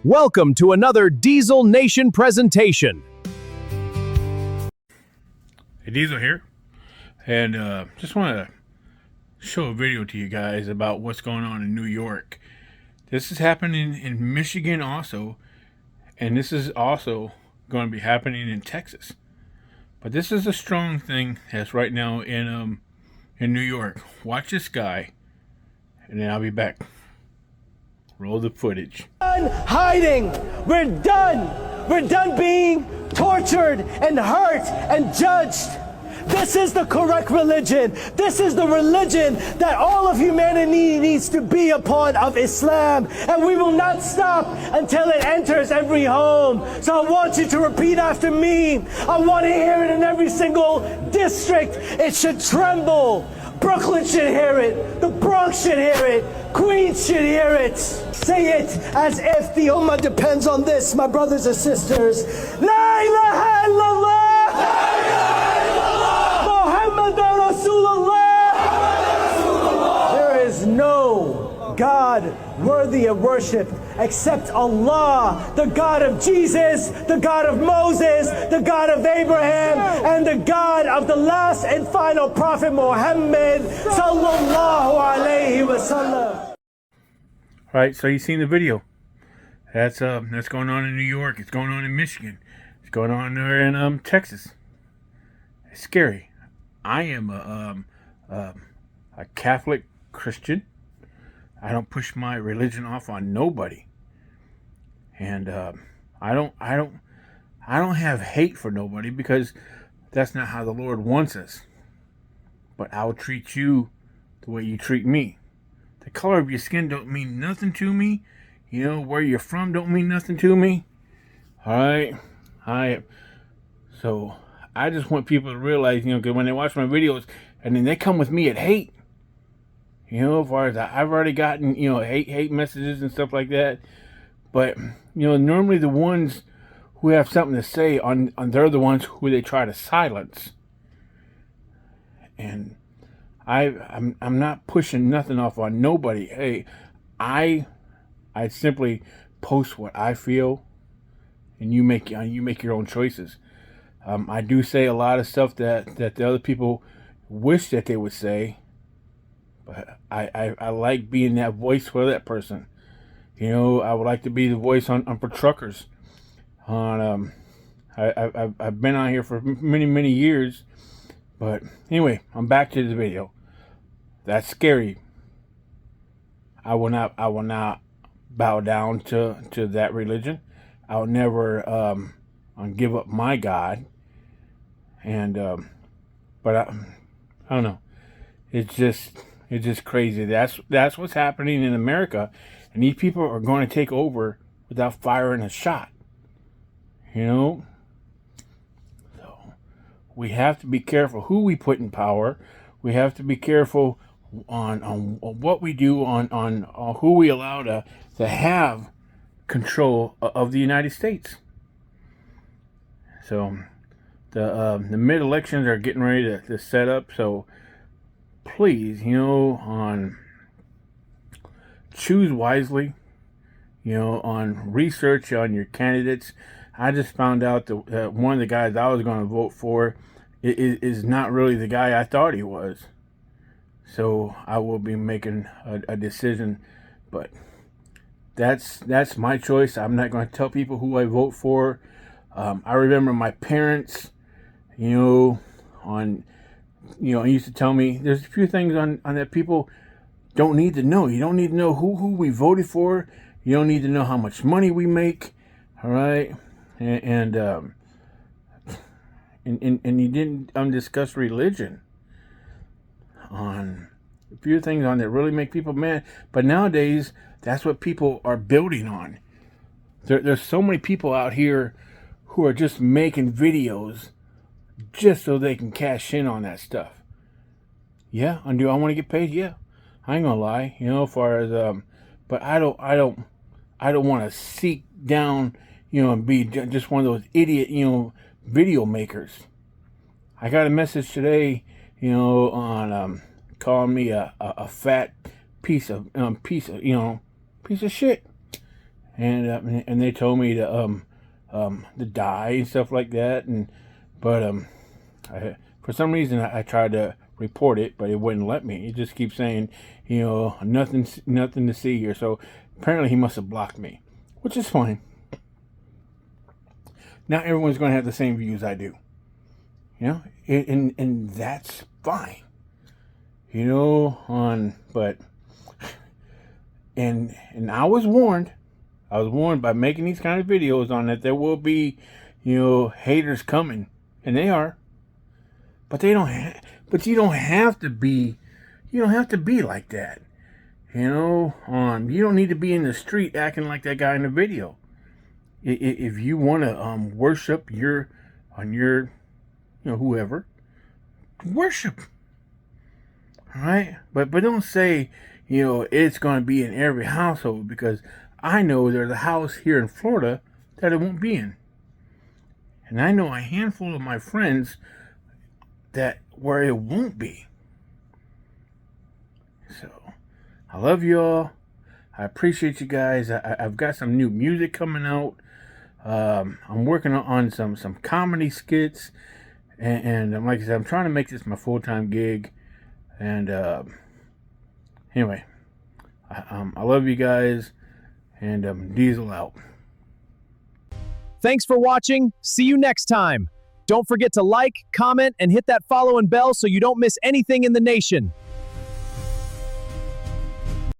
Welcome to another Diesel Nation presentation. Hey, Diesel here, and just want to show a video to you guys about what's going on in New York. This is happening in Michigan also, and this is also going to be happening in Texas. But this is a strong thing that's right now in New York. Watch this guy, and then I'll be back. Roll the footage. Done hiding. We're done. We're done being tortured and hurt and judged. This is the correct religion. This is the religion that all of humanity needs to be a part of, Islam. And we will not stop until it enters every home. So I want you to repeat after me. I want to hear it in every single district. It should tremble. Brooklyn should hear it. The Bronx should hear it. Queens should hear it. Say it as if the Ummah depends on this, my brothers and sisters. La ilaha illallah. La ilaha illallah. Muhammadan Rasulullah. There is no God worthy of worship except Allah, the God of Jesus, the God of Moses, the God of Abraham, and the God of the last and final Prophet Muhammad sallallahu alayhi wa sallam. All right, so you've seen the video. That's going on in New York. It's going on in Michigan. It's going on there in Texas. It's scary. I am a Catholic Christian. I don't push my religion off on nobody, and I don't have hate for nobody, because that's not how the Lord wants us. But I'll treat you the way you treat me. The color of your skin don't mean nothing to me. You know, where you're from don't mean nothing to me. All right, so I just want people to realize, because when they watch my videos and then they come with me at hate. As far as I've already gotten, hate messages and stuff like that. But, normally the ones who have something to say they're the ones who they try to silence. And I'm not pushing nothing off on nobody. Hey, I simply post what I feel, and you make your own choices. I do say a lot of stuff that the other people wish that they would say. But I like being that voice for that person. I would like to be the voice for truckers. I've been out here for many years. But anyway, I'm back to the video. That's scary. I will not bow down to that religion. I'll never give up my God. And but I don't know. It's just crazy. That's what's happening in America, and these people are going to take over without firing a shot. So we have to be careful who we put in power. We have to be careful on what we do, on who we allow to have control of the United States. So the mid elections are getting ready to set up. So please, choose wisely, on research on your candidates. I just found out that one of the guys I was going to vote for is not really the guy I thought he was. So I will be making a decision, but that's my choice. I'm not going to tell people who I vote for. I remember my parents, used to tell me there's a few things on that people don't need to know. You don't need to know who we voted for. You don't need to know how much money we make. All right, and you didn't discuss religion on a few things on that really make people mad. But nowadays, that's what people are building on. There's so many people out here who are just making videos just so they can cash in on that stuff. Yeah, and do I want to get paid? Yeah, I ain't gonna lie. As far as but I don't want to seek down, and be just one of those idiot, video makers. I got a message today, on calling me a fat piece of shit. and they told me to die and stuff like that. But for some reason I tried to report it, but it wouldn't let me. It just keeps saying, nothing to see here. So apparently he must have blocked me, which is fine. Not everyone's going to have the same views I do, and that's fine, but and I was warned. I was warned by making these kind of videos on that there will be, haters coming, and they are. But they don't. But you don't have to be. You don't have to be like that. You don't need to be in the street acting like that guy in the video. If you want to worship whoever, worship. All right, but don't say it's going to be in every household, because I know there's a house here in Florida that it won't be in. And I know a handful of my friends where it won't be. So, I love you all. I appreciate you guys. I've got some new music coming out. I'm working on some comedy skits. And like I said, I'm trying to make this my full-time gig. And anyway, I love you guys. And Diesel out. Thanks for watching. See you next time. Don't forget to like, comment, and hit that follow and bell so you don't miss anything in the nation.